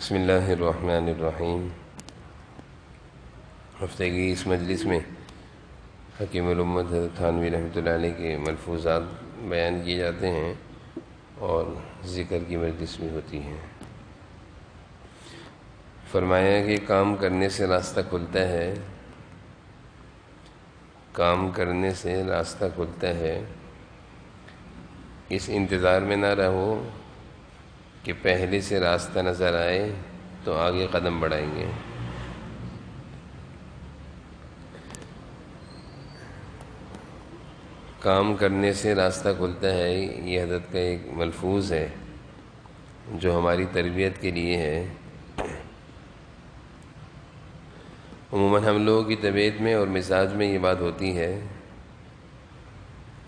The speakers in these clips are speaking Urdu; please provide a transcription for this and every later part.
بسم اللہ الرحمن الرحیم۔ ہفتہ کی اس مجلس میں حکیم الامت حضرت تھانوی رحمۃ اللہ علیہ کے ملفوظات بیان کیے جاتے ہیں اور ذکر کی مجلس بھی ہوتی ہے۔ فرمایا کہ کام کرنے سے راستہ کھلتا ہے، کام کرنے سے راستہ کھلتا ہے، اس انتظار میں نہ رہو کہ پہلے سے راستہ نظر آئے تو آگے قدم بڑھائیں گے۔ کام کرنے سے راستہ کھلتا ہے، یہ حضرت کا ایک ملفوظ ہے جو ہماری تربیت کے لیے ہے۔ عموماً ہم لوگوں کی طبیعت میں اور مزاج میں یہ بات ہوتی ہے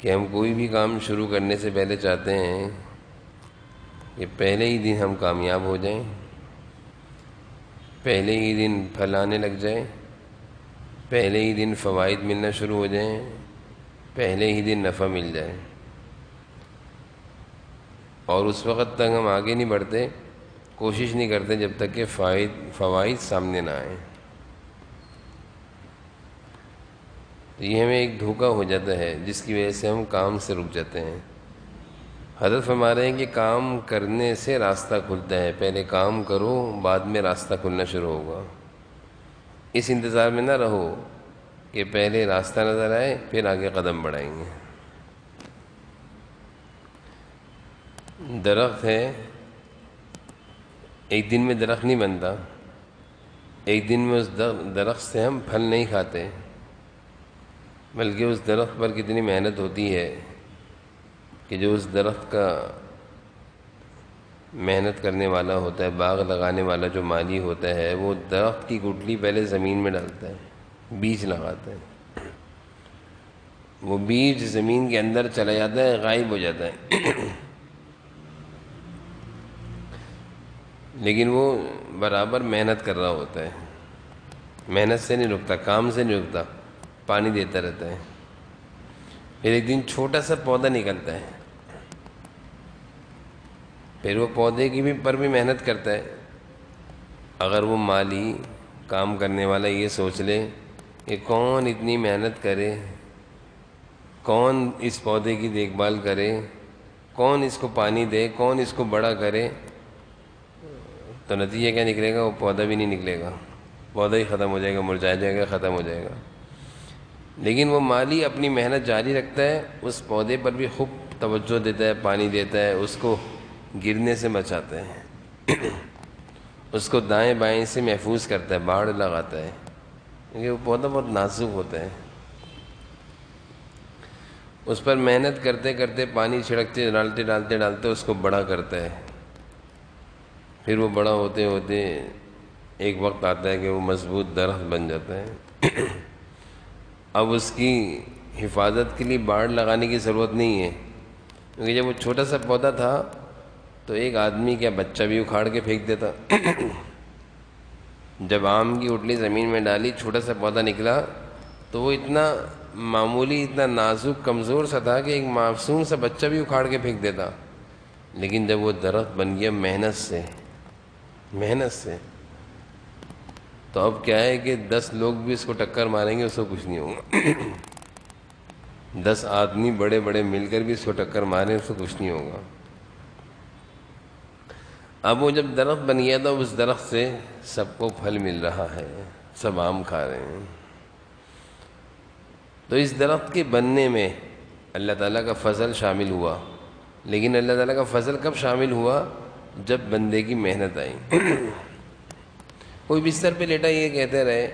کہ ہم کوئی بھی کام شروع کرنے سے پہلے چاہتے ہیں کہ پہلے ہی دن ہم کامیاب ہو جائیں، پہلے ہی دن پھل آنے لگ جائیں، پہلے ہی دن فوائد ملنا شروع ہو جائیں، پہلے ہی دن نفع مل جائے، اور اس وقت تک ہم آگے نہیں بڑھتے، کوشش نہیں کرتے جب تک کہ فوائد سامنے نہ آئیں۔ تو یہ ہمیں ایک دھوکہ ہو جاتا ہے جس کی وجہ سے ہم کام سے رک جاتے ہیں۔ حضرت فرما رہے ہیں کہ کام کرنے سے راستہ کھلتا ہے، پہلے کام کرو بعد میں راستہ کھلنا شروع ہوگا۔ اس انتظار میں نہ رہو کہ پہلے راستہ نظر آئے پھر آگے قدم بڑھائیں گے۔ درخت ہے، ایک دن میں درخت نہیں بنتا، ایک دن میں اس درخت سے ہم پھل نہیں کھاتے، بلکہ اس درخت پر کتنی محنت ہوتی ہے کہ جو اس درخت کا محنت کرنے والا ہوتا ہے، باغ لگانے والا جو مالی ہوتا ہے، وہ درخت کی گٹلی پہلے زمین میں ڈالتا ہے، بیج لگاتا ہے، وہ بیج زمین کے اندر چلا جاتا ہے، غائب ہو جاتا ہے، لیکن وہ برابر محنت کر رہا ہوتا ہے، محنت سے نہیں رکتا، کام سے نہیں رکتا، پانی دیتا رہتا ہے۔ پھر ایک دن چھوٹا سا پودا نکلتا ہے، پھر وہ پودے کی پر بھی محنت کرتا ہے۔ اگر وہ مالی کام کرنے والا یہ سوچ لے کہ کون اتنی محنت کرے، کون اس پودے کی دیکھ بھال کرے، کون اس کو پانی دے، کون اس کو بڑا کرے، تو نتیجہ کیا نکلے گا؟ وہ پودا بھی نہیں نکلے گا، پودا ہی ختم ہو جائے گا، مرجھا جائے گا، ختم ہو جائے گا۔ لیکن وہ مالی اپنی محنت جاری رکھتا ہے، اس پودے پر بھی خوب توجہ دیتا ہے، پانی دیتا ہے، اس کو گرنے سے بچاتا ہے، اس کو دائیں بائیں سے محفوظ کرتا ہے، باڑ لگاتا ہے، کیونکہ وہ پودا بہت نازک ہوتا ہے۔ اس پر محنت کرتے کرتے، پانی چھڑکتے ڈالتے اس کو بڑا کرتا ہے۔ پھر وہ بڑا ہوتے ہوتے ایک وقت آتا ہے کہ وہ مضبوط درخت بن جاتا ہے۔ اب اس کی حفاظت کے لیے باڑ لگانے کی ضرورت نہیں ہے، کیونکہ جب وہ چھوٹا سا پودا تھا تو ایک آدمی کیا بچہ بھی اکھاڑ کے پھینک دیتا۔ جب آم کی اٹلی زمین میں ڈالی، چھوٹا سا پودا نکلا تو وہ اتنا معمولی، اتنا نازک، کمزور سا تھا کہ ایک معصوم سا بچہ بھی اکھاڑ کے پھینک دیتا۔ لیکن جب وہ درخت بن گیا محنت سے، تو اب کیا ہے کہ 10 لوگ بھی اس کو ٹکر ماریں گے، اس کو کچھ نہیں ہوگا۔ 10 آدمی بڑے بڑے مل کر بھی اس کو ٹکر ماریں، اس کو کچھ نہیں ہوگا۔ اب وہ جب درخت بن گیا تو اس درخت سے سب کو پھل مل رہا ہے، سب آم کھا رہے ہیں۔ تو اس درخت کے بننے میں اللہ تعالیٰ کا فضل شامل ہوا، لیکن اللہ تعالیٰ کا فضل کب شامل ہوا؟ جب بندے کی محنت آئی۔ کوئی بستر پہ لیٹا یہ کہتے رہے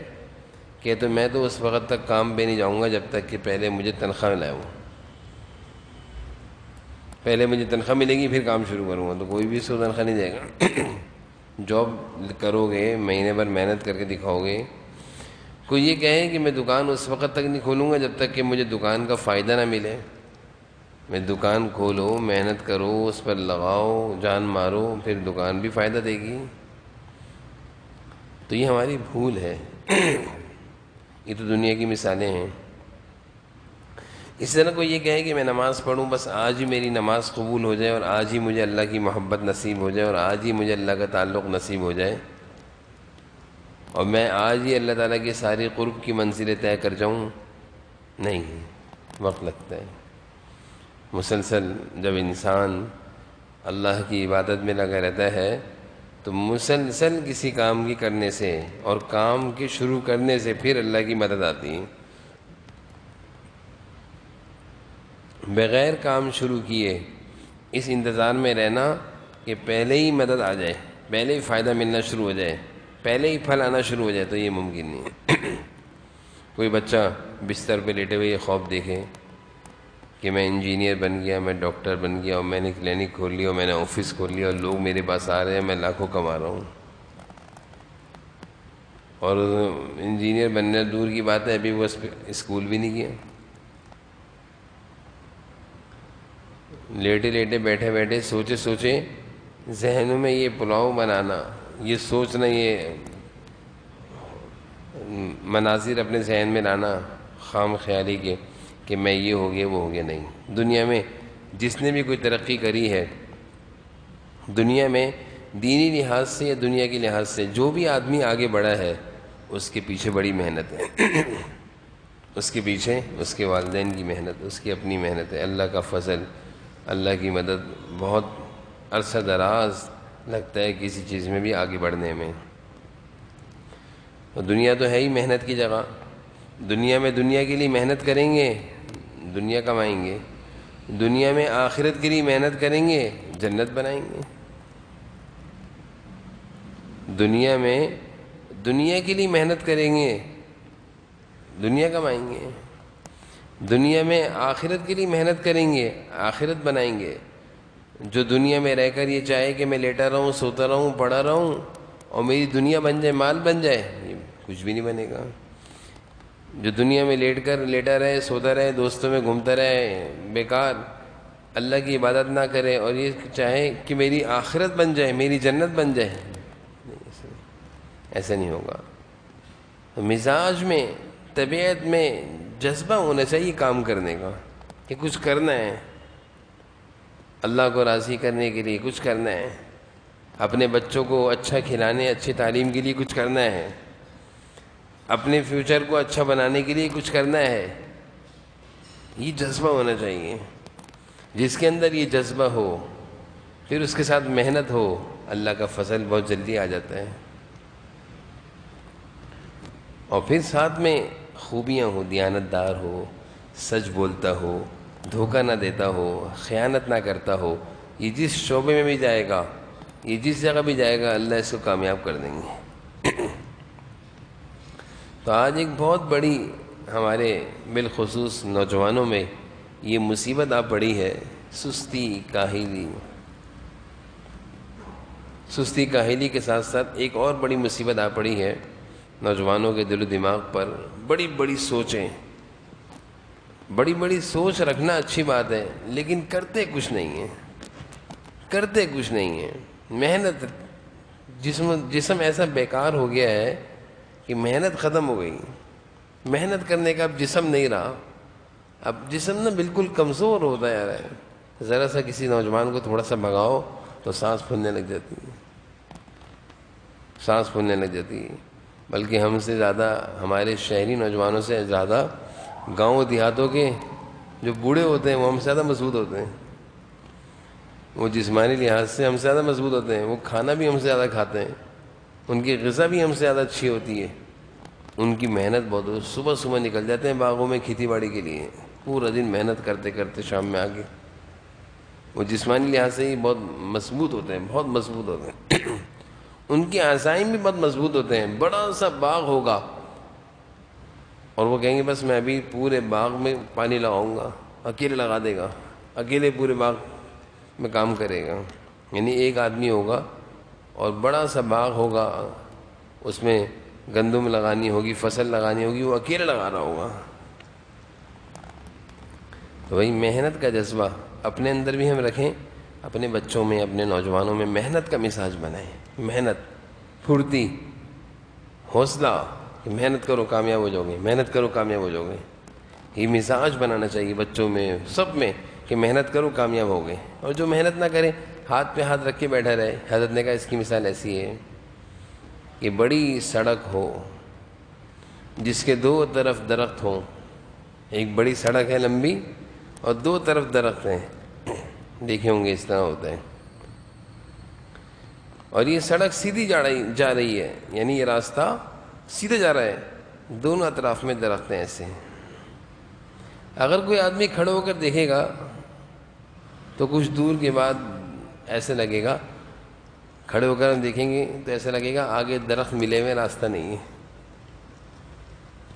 کہ تو میں تو اس وقت تک کام پہ نہیں جاؤں گا جب تک کہ پہلے مجھے تنخواہ ملائے، پہلے مجھے تنخواہ ملے گی پھر کام شروع کروں گا، تو کوئی بھی اس کو تنخواہ نہیں دے گا۔ جاب کرو گے، مہینے بھر محنت کر کے دکھاؤ گے۔ کوئی یہ کہے کہ میں دکان اس وقت تک نہیں کھولوں گا جب تک کہ مجھے دکان کا فائدہ نہ ملے، میں دکان کھولو، محنت کرو، اس پر لگاؤ، جان مارو، پھر دکان بھی فائدہ دے گی۔ تو یہ ہماری بھول ہے۔ یہ تو دنیا کی مثالیں ہیں۔ اس طرح کوئی یہ کہے کہ میں نماز پڑھوں، بس آج ہی میری نماز قبول ہو جائے اور آج ہی مجھے اللہ کی محبت نصیب ہو جائے اور آج ہی مجھے اللہ کا تعلق نصیب ہو جائے اور میں آج ہی اللہ تعالیٰ کی ساری قرب کی منزلیں طے کر جاؤں، نہیں، وقت لگتا ہے۔ مسلسل جب انسان اللہ کی عبادت میں لگا رہتا ہے تو مسلسل کسی کام کی کرنے سے اور کام کے شروع کرنے سے پھر اللہ کی مدد آتی ہے۔ بغیر کام شروع کیے اس انتظار میں رہنا کہ پہلے ہی مدد آ جائے، پہلے ہی فائدہ ملنا شروع ہو جائے، پہلے ہی پھل آنا شروع ہو جائے، تو یہ ممکن نہیں ہے۔ کوئی بچہ بستر پہ لیٹے ہوئے یہ خواب دیکھے کہ میں انجینئر بن گیا، میں ڈاکٹر بن گیا اور میں نے کلینک کھول لیا اور میں نے آفس کھول لیا اور لوگ میرے پاس آ رہے ہیں، میں لاکھوں کما رہا ہوں، اور انجینئر بننا دور کی بات ہے، ابھی وہ اسکول بھی نہیں گیا، لیٹے لیٹے بیٹھے بیٹھے سوچے سوچے ذہنوں میں یہ پلاؤ بنانا، یہ سوچنا، یہ مناظر اپنے ذہن میں لانا خام خیالی کے کہ میں یہ ہو گیا وہ ہو گیا۔ نہیں، دنیا میں جس نے بھی کوئی ترقی کری ہے، دنیا میں دینی لحاظ سے یا دنیا کے لحاظ سے جو بھی آدمی آگے بڑھا ہے اس کے پیچھے بڑی محنت ہے، اس کے پیچھے اس کے والدین کی محنت، اس کی اپنی محنت ہے، اللہ کا فضل، اللہ کی مدد، بہت عرصہ دراز لگتا ہے کسی چیز میں بھی آگے بڑھنے میں۔ اور دنیا تو ہے ہی محنت کی جگہ، دنیا میں دنیا کے لیے محنت کریں گے دنیا کمائیں گے، دنیا میں آخرت کے لیے محنت کریں گے جنت بنائیں گے۔ دنیا میں دنیا کے لیے محنت کریں گے دنیا کمائیں گے، دنیا میں آخرت کے لیے محنت کریں گے آخرت بنائیں گے۔ جو دنیا میں رہ کر یہ چاہے کہ میں لیٹا رہوں، سوتا رہوں، پڑا رہوں اور میری دنیا بن جائے، مال بن جائے، یہ کچھ بھی نہیں بنے گا۔ جو دنیا میں لیٹا رہے، سوتا رہے، دوستوں میں گھومتا رہے، بیکار اللہ کی عبادت نہ کرے اور یہ چاہے کہ میری آخرت بن جائے، میری جنت بن جائے، ایسا نہیں ہوگا۔ مزاج میں، طبیعت میں جذبہ ہونا چاہیے کام کرنے کا کہ کچھ کرنا ہے، اللہ کو راضی کرنے کے لیے کچھ کرنا ہے، اپنے بچوں کو اچھا کھلانے، اچھی تعلیم کے لیے کچھ کرنا ہے، اپنے فیوچر کو اچھا بنانے کے لیے کچھ کرنا ہے، یہ جذبہ ہونا چاہیے۔ جس کے اندر یہ جذبہ ہو، پھر اس کے ساتھ محنت ہو، اللہ کا فضل بہت جلدی آ جاتا ہے۔ اور پھر ساتھ میں خوبیاں ہو، دیانت دار ہو، سچ بولتا ہو، دھوکہ نہ دیتا ہو، خیانت نہ کرتا ہو، یہ جس شعبے میں بھی جائے گا، یہ جس جگہ بھی جائے گا، اللہ اس کو کامیاب کر دیں گے۔ تو آج ایک بہت بڑی ہمارے بالخصوص نوجوانوں میں یہ مصیبت آ پڑی ہے، سستی کاہلی کے ساتھ ساتھ ایک اور بڑی مصیبت آ پڑی ہے نوجوانوں کے دل و دماغ پر، بڑی بڑی سوچیں۔ بڑی بڑی سوچ رکھنا اچھی بات ہے، لیکن کرتے کچھ نہیں ہیں۔ محنت، جسم ایسا بیکار ہو گیا ہے کہ محنت ختم ہو گئی، محنت کرنے کا اب جسم نہیں رہا، اب جسم نا بالکل کمزور ہوتا جا رہا ہے۔ ذرا سا کسی نوجوان کو تھوڑا سا بھگاؤ تو سانس پھولنے لگ جاتی ہے، بلکہ ہم سے زیادہ، ہمارے شہری نوجوانوں سے زیادہ گاؤں دیہاتوں کے جو بوڑھے ہوتے ہیں وہ ہم سے زیادہ مضبوط ہوتے ہیں، وہ جسمانی لحاظ سے ہم سے زیادہ مضبوط ہوتے ہیں، وہ کھانا بھی ہم سے زیادہ کھاتے ہیں، ان کی غذا بھی ہم سے زیادہ اچھی ہوتی ہے، ان کی محنت بہت ہوتی ہے۔ صبح صبح نکل جاتے ہیں باغوں میں کھیتی باڑی کے لیے، پورا دن محنت کرتے کرتے شام میں آگے، وہ جسمانی لحاظ سے ہی بہت مضبوط ہوتے ہیں، ان کے عزائم بھی بہت مضبوط ہوتے ہیں۔ بڑا سا باغ ہوگا اور وہ کہیں گے بس میں ابھی پورے باغ میں پانی لگاؤں گا، اکیلے لگا دے گا، اکیلے پورے باغ میں کام کرے گا۔ یعنی ایک آدمی ہوگا اور بڑا سا باغ ہوگا، اس میں گندم لگانی ہوگی، فصل لگانی ہوگی، وہ اکیلے لگا رہا ہوگا۔ تو وہی محنت کا جذبہ اپنے اندر بھی ہم رکھیں، اپنے بچوں میں، اپنے نوجوانوں میں محنت کا مزاج بنائیں، محنت، پھرتی، حوصلہ کہ محنت کرو کامیاب ہو جاؤ گے، محنت کرو کامیاب ہو جاؤ گے۔ یہ مزاج بنانا چاہیے بچوں میں، سب میں، کہ محنت کرو کامیاب ہو گئے، اور جو محنت نہ کرے ہاتھ پہ ہاتھ رکھ کے بیٹھا رہے۔ حضرت نے کہا اس کی مثال ایسی ہے کہ بڑی سڑک ہو جس کے دو طرف درخت ہوں، ایک بڑی سڑک ہے لمبی اور دو طرف درخت ہیں، دیکھے ہوں گے اس طرح ہوتا ہے، اور یہ سڑک سیدھی جا رہی ہے، یعنی یہ راستہ سیدھا جا رہا ہے، دونوں اطراف میں درخت ہیں ایسے۔ اگر کوئی آدمی کھڑے ہو کر دیکھے گا تو کچھ دور کے بعد ایسے لگے گا، کھڑے ہو کر ہم دیکھیں گے تو ایسا لگے گا آگے درخت ملے ہوئے راستہ نہیں ہے،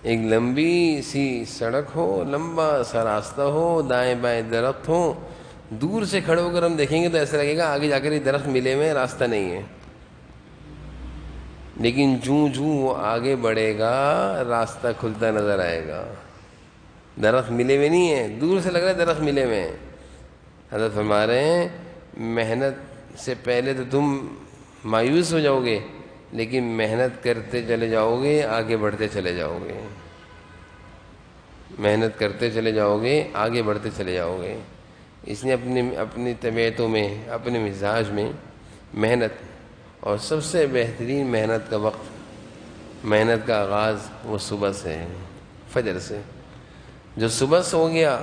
ایک لمبی سی سڑک ہو، لمبا سا راستہ ہو، دائیں بائیں درخت ہو، دور سے کھڑے ہو کر ہم دیکھیں گے تو ایسا لگے گا آگے جا کر یہ درخت ملے ہوئے راستہ نہیں ہے، لیکن جوں وہ آگے بڑھے گا راستہ کھلتا نظر آئے گا۔ درخت ملے ہوئے نہیں ہیں، دور سے لگ رہا ہے درخت ملے ہوئے ہیں۔ حضرت فرما رہے ہیں محنت سے پہلے تو تم مایوس ہو جاؤ گے، لیکن محنت کرتے چلے جاؤ گے آگے بڑھتے چلے جاؤ گے، محنت کرتے چلے جاؤ گے آگے بڑھتے چلے جاؤ گے۔ اس نے اپنی طبیعتوں میں، اپنے مزاج میں محنت، اور سب سے بہترین محنت کا وقت، محنت کا آغاز وہ صبح سے ہے، فجر سے۔ جو صبح سو گیا،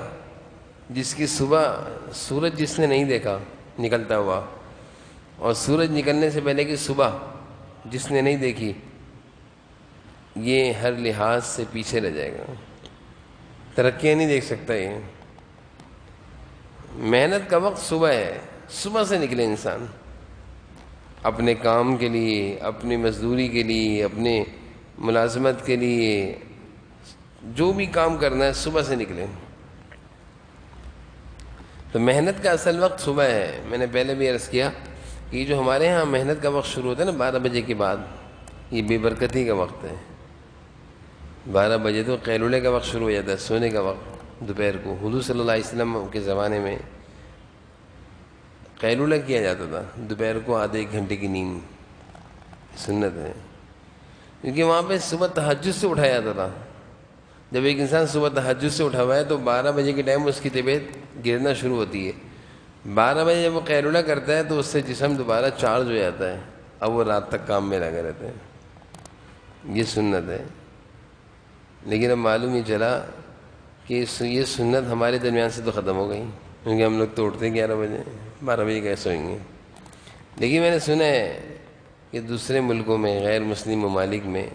جس کی صبح سورج جس نے نہیں دیکھا نکلتا ہوا، اور سورج نکلنے سے پہلے کی صبح جس نے نہیں دیکھی، یہ ہر لحاظ سے پیچھے رہ جائے گا، ترقیاں نہیں دیکھ سکتا۔ یہ محنت کا وقت صبح ہے، صبح سے نکلے انسان اپنے کام کے لیے، اپنی مزدوری کے لیے، اپنے ملازمت کے لیے، جو بھی کام کرنا ہے صبح سے نکلے۔ تو محنت کا اصل وقت صبح ہے۔ میں نے پہلے بھی عرض کیا کہ جو ہمارے ہاں محنت کا وقت شروع ہوتا ہے نا 12 بجے کے بعد، یہ بے برکتی کا وقت ہے۔ 12 بجے تو قیلولے کا وقت شروع ہو جاتا ہے، سونے کا وقت دوپہر کو۔ حضور صلی اللہ علیہ وسلم کے زمانے میں قیلولہ کیا جاتا تھا، دوپہر کو آدھے ایک گھنٹے کی نیند سنت ہے، کیونکہ وہاں پہ صبح تہجد سے اٹھایا جاتا تھا۔ جب ایک انسان صبح تہجد سے اٹھا ہوا ہے تو 12 بجے کے ٹائم اس کی طبیعت گرنا شروع ہوتی ہے۔ 12 بجے جب وہ قیلولہ کرتا ہے تو اس سے جسم دوبارہ چارج ہو جاتا ہے، اب وہ رات تک کام میں لگا رہتا ہے۔ یہ سنت ہے، لیکن اب معلوم ہی چلا کہ یہ سنت ہمارے درمیان سے تو ختم ہو گئی، کیونکہ ہم لوگ تو اٹھتے ہیں 11 بجے، 12 بجے کیسے سوئیں گے۔ لیکن میں نے سنا ہے کہ دوسرے ملکوں میں، غیر مسلم ممالک میں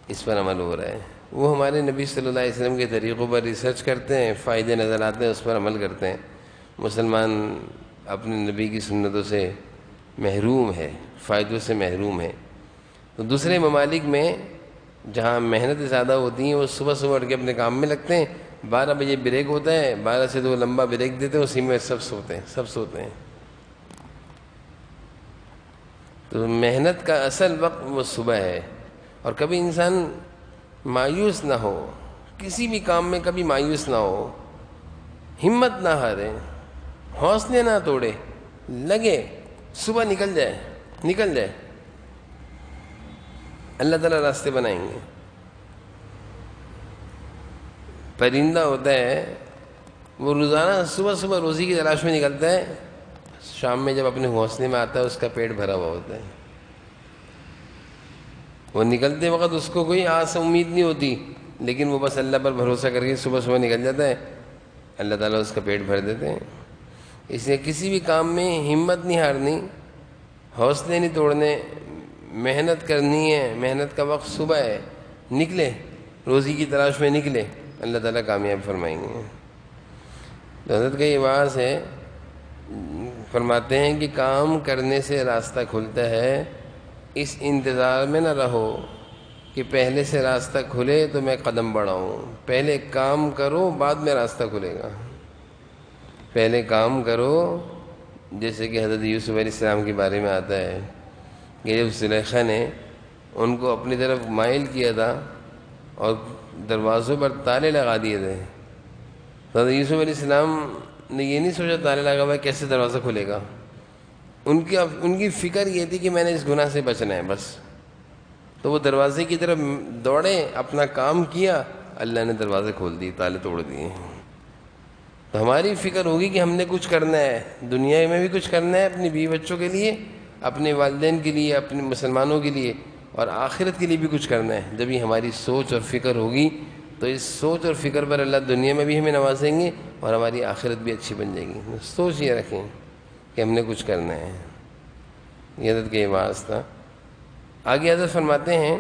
اس پر عمل ہو رہا ہے۔ وہ ہمارے نبی صلی اللہ علیہ وسلم کے طریقوں پر ریسرچ کرتے ہیں، فائدے نظر آتے ہیں، اس پر عمل کرتے ہیں۔ مسلمان اپنے نبی کی سنتوں سے محروم ہے، فائدوں سے محروم ہے۔ تو دوسرے ممالک میں جہاں محنت زیادہ ہوتی ہیں وہ صبح صبح اٹھ کے اپنے کام میں لگتے ہیں، 12 بجے بریک ہوتا ہے، 12 سے 2 لمبا بریک دیتے ہیں، اسی میں سب سوتے ہیں۔ تو محنت کا اصل وقت وہ صبح ہے۔ اور کبھی انسان مایوس نہ ہو، کسی بھی کام میں کبھی مایوس نہ ہو، ہمت نہ ہارے، حوصلے نہ توڑے، لگے، صبح نکل جائے، اللہ تعالیٰ راستے بنائیں گے۔ پرندہ ہوتا ہے وہ روزانہ صبح صبح روزی کی تلاش میں نکلتا ہے، شام میں جب اپنے گھونسلے میں آتا ہے اس کا پیٹ بھرا ہوا ہوتا ہے۔ وہ نکلتے وقت اس کو کوئی آس امید نہیں ہوتی، لیکن وہ بس اللہ پر بھروسہ کر کے صبح صبح نکل جاتا ہے، اللہ تعالیٰ اس کا پیٹ بھر دیتے ہیں۔ اس لیے کسی بھی کام میں ہمت نہیں ہارنی، حوصلے نہیں توڑنے، محنت کرنی ہے۔ محنت کا وقت صبح ہے، نکلے، روزی کی تلاش میں نکلے، اللہ تعالیٰ کامیاب فرمائیں گے۔ تو حضرت کا یہ واعظ ہے، فرماتے ہیں کہ کام کرنے سے راستہ کھلتا ہے، اس انتظار میں نہ رہو کہ پہلے سے راستہ کھلے تو میں قدم بڑھاؤں۔ پہلے کام کرو، بعد میں راستہ کھلے گا۔ پہلے کام کرو، جیسے کہ حضرت یوسف علیہ السلام کے بارے میں آتا ہے کہ جب زلیخا نے ان کو اپنی طرف مائل کیا تھا اور دروازوں پر تالے لگا دیے تھے، حضرت یوسف علیہ السلام نے یہ نہیں سوچا تالے لگا ہوا ہے کیسے دروازہ کھلے گا۔ ان کی فکر یہ تھی کہ میں نے اس گناہ سے بچنا ہے بس۔ تو وہ دروازے کی طرف دوڑے، اپنا کام کیا، اللہ نے دروازے کھول دیے، تالے توڑ دیے. تو ہماری فکر ہوگی کہ ہم نے کچھ کرنا ہے، دنیا میں بھی کچھ کرنا ہے، اپنی بیوی بچوں کے لیے، اپنے والدین کے لیے، اپنے مسلمانوں کے لیے، اور آخرت کے لیے بھی کچھ کرنا ہے. جب یہ ہماری سوچ اور فکر ہوگی تو اس سوچ اور فکر پر اللہ دنیا میں بھی ہمیں نوازیں گے اور ہماری آخرت بھی اچھی بن جائے گی. سوچ یہ رکھیں کہ ہم نے کچھ کرنا ہے. یہ حضرت کا یہ واعظ تھا. آگے حضرت فرماتے ہیں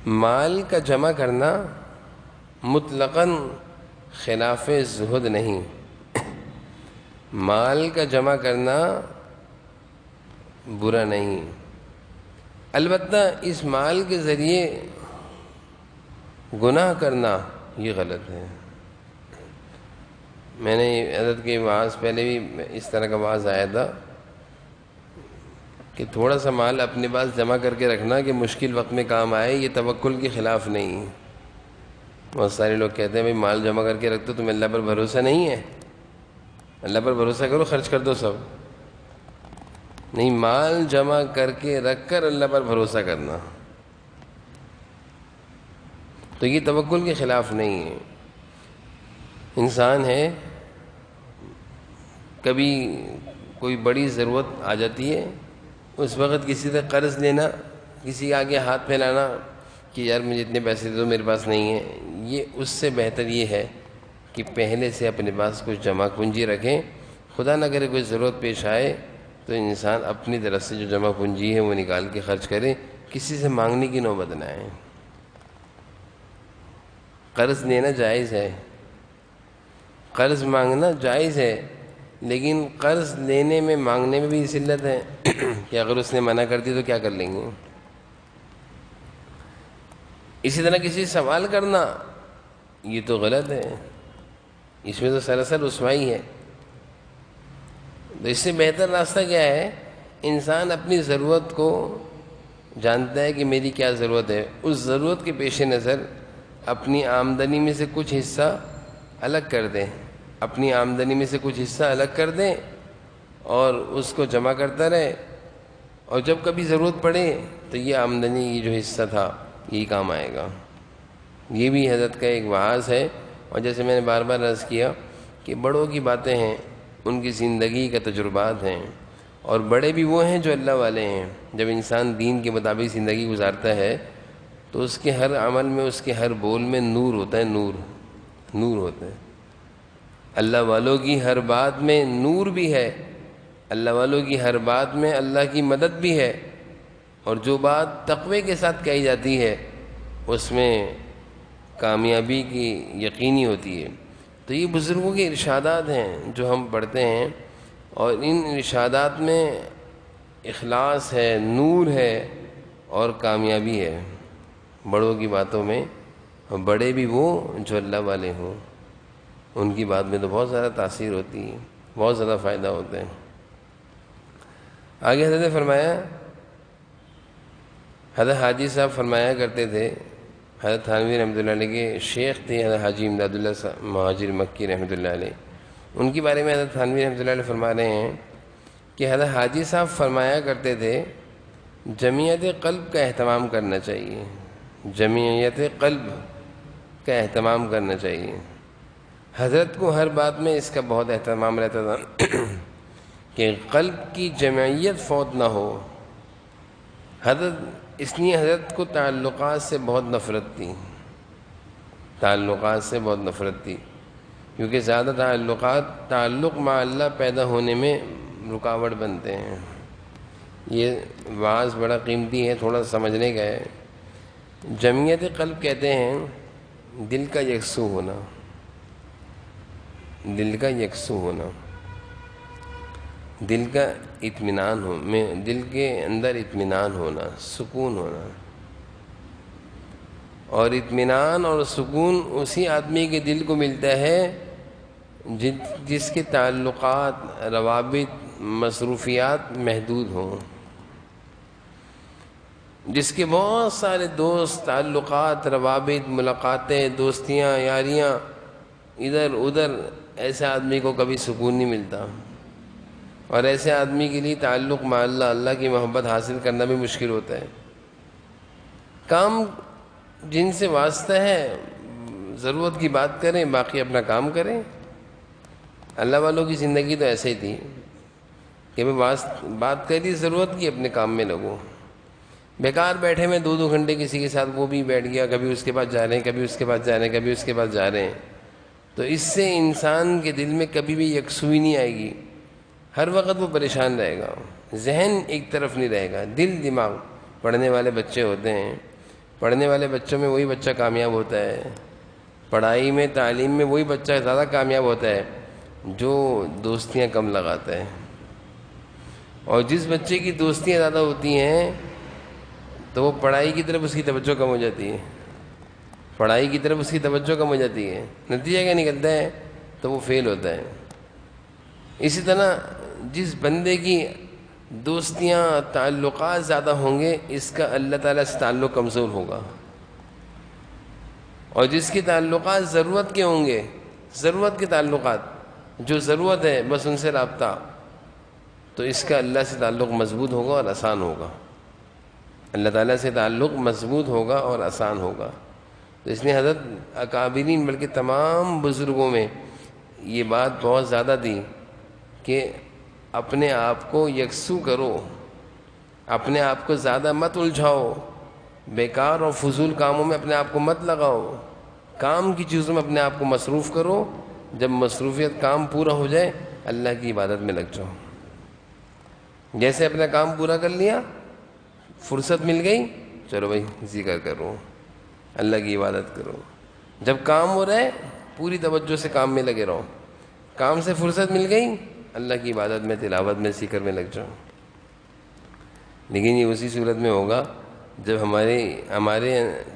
مال کا جمع کرنا مطلقاً خلاف زہد نہیں. مال کا جمع کرنا برا نہیں، البتہ اس مال کے ذریعے گناہ کرنا یہ غلط ہے. میں نے حضرت کے واعظ پہلے بھی اس طرح کا واعظ آیا تھا کہ تھوڑا سا مال اپنے پاس جمع کر کے رکھنا کہ مشکل وقت میں کام آئے، یہ توکل کے خلاف نہیں. بہت سارے لوگ کہتے ہیں بھائی مال جمع کر کے رکھ دو، تمہیں اللہ پر بھروسہ نہیں ہے، اللہ پر بھروسہ کرو، خرچ کر دو سب. نہیں، مال جمع کر کے رکھ کر اللہ پر بھروسہ کرنا تو یہ توکل کے خلاف نہیں ہے. انسان ہے، کبھی کوئی بڑی ضرورت آ جاتی ہے، اس وقت کسی سے قرض لینا، کسی کے آگے ہاتھ پھیلانا کہ یار مجھے اتنے پیسے دے دو، میرے پاس نہیں ہے، یہ اس سے بہتر یہ ہے کہ پہلے سے اپنے پاس کچھ جمع پونجی رکھیں. خدا نہ کرے کوئی ضرورت پیش آئے تو انسان اپنی طرف سے جو جمع پونجی ہے وہ نکال کے خرچ کرے، کسی سے مانگنے کی نوبت نہ آئے. قرض لینا جائز ہے، قرض مانگنا جائز ہے، لیکن قرض لینے میں مانگنے میں بھی اس علت ہے کہ اگر اس نے منع کر دی تو کیا کر لیں گے. اسی طرح کسی سے سوال کرنا یہ تو غلط ہے، اس میں تو سراسر رسوائی ہے. تو اس سے بہتر راستہ کیا ہے؟ انسان اپنی ضرورت کو جانتا ہے کہ میری کیا ضرورت ہے، اس ضرورت کے پیش نظر اپنی آمدنی میں سے کچھ حصہ الگ کر دیں، اپنی آمدنی میں سے کچھ حصہ الگ کر دیں اور اس کو جمع کرتا رہے، اور جب کبھی ضرورت پڑے تو یہ آمدنی، یہ جو حصہ تھا، یہی کام آئے گا. یہ بھی حضرت کا ایک وعظ ہے. اور جیسے میں نے بار بار عرض کیا کہ بڑوں کی باتیں ہیں، ان کی زندگی کا تجربات ہیں، اور بڑے بھی وہ ہیں جو اللہ والے ہیں. جب انسان دین کے مطابق زندگی گزارتا ہے تو اس کے ہر عمل میں، اس کے ہر بول میں نور ہوتا ہے، نور ہوتا ہے. اللہ والوں کی ہر بات میں نور بھی ہے، اللہ والوں کی ہر بات میں اللہ کی مدد بھی ہے، اور جو بات تقوی کے ساتھ کہی جاتی ہے اس میں کامیابی کی یقینی ہوتی ہے. تو یہ بزرگوں کے ارشادات ہیں جو ہم پڑھتے ہیں، اور ان ارشادات میں اخلاص ہے، نور ہے اور کامیابی ہے. بڑوں کی باتوں میں، بڑے بھی وہ جو اللہ والے ہوں، ان کی بات میں تو بہت زیادہ تاثیر ہوتی ہے، بہت زیادہ فائدہ ہوتا ہے. آگے حضرت نے فرمایا، حضرت حاجی صاحب فرمایا کرتے تھے، حضرت تھانوی رحمۃ اللہ علیہ کے شیخ تھے حضرت حاجی امداد اللہ صاحب مہاجر مکی رحمۃ اللہ علیہ. ان کے بارے میں حضرت تھانوی رحمۃ اللہ علیہ فرما رہے ہیں کہ حضرت حاجی صاحب فرمایا کرتے تھے جمعیت قلب کا اہتمام کرنا چاہیے، جمعیت قلب کا اہتمام کرنا چاہیے. حضرت کو ہر بات میں اس کا بہت اہتمام رہتا تھا کہ قلب کی جمعیت فوت نہ ہو. اس لیے حضرت کو تعلقات سے بہت نفرت تھی، تعلقات سے بہت نفرت تھی، کیونکہ زیادہ تعلق مع اللہ پیدا ہونے میں رکاوٹ بنتے ہیں. یہ واعظ بڑا قیمتی ہے، تھوڑا سمجھنے کا ہے. جمعیت قلب کہتے ہیں دل کا یکسو ہونا، دل کا یکسو ہونا، دل کا اطمینان ہو، دل کے اندر اطمینان ہونا، سکون ہونا. اور اطمینان اور سکون اسی آدمی کے دل کو ملتا ہے جس کے تعلقات، روابط، مصروفیات محدود ہوں، جس کے بہت سارے دوست، تعلقات، روابط، ملاقاتیں، دوستیاں، یاریاں ادھر ادھر. ایسے آدمی کو کبھی سکون نہیں ملتا، اور ایسے آدمی کے لیے تعلق مع اللہ، اللہ کی محبت حاصل کرنا بھی مشکل ہوتا ہے. کام جن سے واسطہ ہے ضرورت کی بات کریں، باقی اپنا کام کریں۔ اللہ والوں کی زندگی تو ایسے ہی تھی کہ بات کری ضرورت کی، اپنے کام میں لگو۔ بیکار بیٹھے میں 2 گھنٹے کسی کے ساتھ، وہ بھی بیٹھ گیا، کبھی اس کے پاس جا رہے ہیں، کبھی اس کے پاس جا رہے ہیں، کبھی اس کے پاس جا رہے ہیں، تو اس سے انسان کے دل میں کبھی بھی یکسوئی نہیں آئے گی، ہر وقت وہ پریشان رہے گا، ذہن ایک طرف نہیں رہے گا، دل دماغ۔ پڑھنے والے بچے ہوتے ہیں، پڑھنے والے بچوں میں وہی بچہ کامیاب ہوتا ہے، پڑھائی میں تعلیم میں وہی بچہ زیادہ کامیاب ہوتا ہے جو دوستیاں کم لگاتا ہے، اور جس بچے کی دوستیاں زیادہ ہوتی ہیں تو وہ پڑھائی کی طرف اس کی توجہ کم ہو جاتی ہے، پڑھائی کی طرف اس کی توجہ کم ہو جاتی ہے، نتیجہ کیا نکلتا ہے؟ تو وہ فیل ہوتا ہے۔ اسی طرح جس بندے کی دوستیاں تعلقات زیادہ ہوں گے، اس کا اللہ تعالیٰ سے تعلق کمزور ہوگا، اور جس کی تعلقات ضرورت کے ہوں گے، ضرورت کے تعلقات، جو ضرورت ہے بس ان سے رابطہ، تو اس کا اللہ سے تعلق مضبوط ہوگا اور آسان ہوگا، اللہ تعالیٰ سے تعلق مضبوط ہوگا اور آسان ہوگا۔ تو اس نے حضرت اکابرین بلکہ تمام بزرگوں میں یہ بات بہت زیادہ تھی کہ اپنے آپ کو یکسو کرو، اپنے آپ کو زیادہ مت الجھاؤ، بیکار اور فضول کاموں میں اپنے آپ کو مت لگاؤ، کام کی چیزوں میں اپنے آپ کو مصروف کرو، جب مصروفیت کام پورا ہو جائے اللہ کی عبادت میں لگ جاؤ۔ جیسے اپنا کام پورا کر لیا، فرصت مل گئی، چلو بھائی ذکر کرو، اللہ کی عبادت کرو، جب کام ہو رہا ہے پوری توجہ سے کام میں لگے رہو، کام سے فرصت مل گئی اللہ کی عبادت میں، تلاوت میں، ذکر میں لگ جاؤ۔ لیکن یہ اسی صورت میں ہوگا جب ہمارے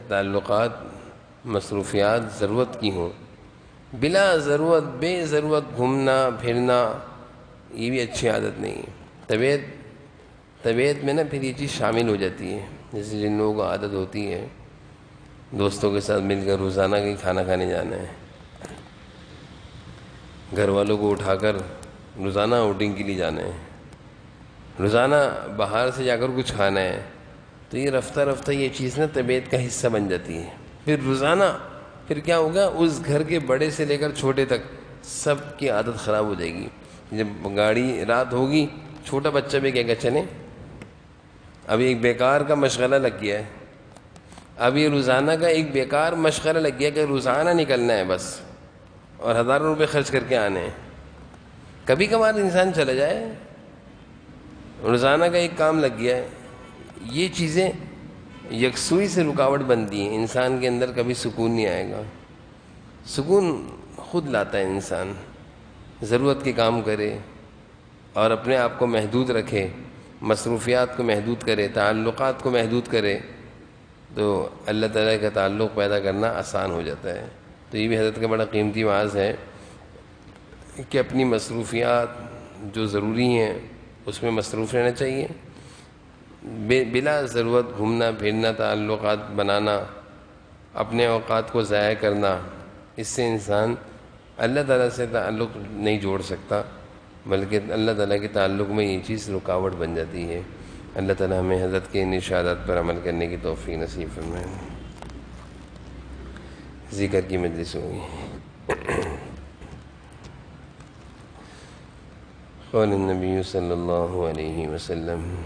تعلقات، مصروفیات ضرورت کی ہوں، بلا ضرورت بے ضرورت گھومنا پھرنا یہ بھی اچھی عادت نہیں ہے۔ طبیعت میں نا پھر یہ چیز شامل ہو جاتی ہے، جیسے جن لوگوں کو عادت ہوتی ہے دوستوں کے ساتھ مل کر روزانہ کہیں کھانا کھانے جانا ہے، گھر والوں کو اٹھا کر روزانہ آؤٹنگ کے لیے جانا ہے، روزانہ باہر سے جا کر کچھ کھانا ہے، تو یہ رفتہ رفتہ یہ چیز نا طبیعت کا حصہ بن جاتی ہے۔ پھر روزانہ پھر کیا ہوگا، اس گھر کے بڑے سے لے کر چھوٹے تک سب کی عادت خراب ہو جائے گی۔ جب گاڑی رات ہوگی، چھوٹا بچہ بھی کہے گا چلیں، اب ایک بیکار کا مشغلہ لگ گیا ہے، اب یہ روزانہ کا ایک بیکار مشغلہ لگ گیا کہ روزانہ نکلنا ہے بس، اور ہزاروں روپے خرچ کر کے آنے ہیں۔ کبھی کبھار انسان چلا جائے، روزانہ کا ایک کام لگ گیا ہے، یہ چیزیں یکسوئی سے رکاوٹ بنتی ہیں، انسان کے اندر کبھی سکون نہیں آئے گا۔ سکون خود لاتا ہے انسان، ضرورت کے کام کرے اور اپنے آپ کو محدود رکھے، مصروفیات کو محدود کرے، تعلقات کو محدود کرے، تو اللہ تعالیٰ کا تعلق پیدا کرنا آسان ہو جاتا ہے۔ تو یہ بھی حضرت کا بڑا قیمتی وعظ ہے کہ اپنی مصروفیات جو ضروری ہیں اس میں مصروف رہنا چاہیے، بلا ضرورت گھومنا پھرنا، تعلقات بنانا، اپنے اوقات کو ضائع کرنا، اس سے انسان اللہ تعالیٰ سے تعلق نہیں جوڑ سکتا، بلکہ اللہ تعالیٰ کے تعلق میں یہ چیز رکاوٹ بن جاتی ہے۔ اللہ تعالیٰ ہمیں حضرت کے ان ارشادات پر عمل کرنے کی توفیق نصیب فرمائے۔ ذکر کی مجلس ہوگی۔ قال النبی صلی اللہ علیہ وسلم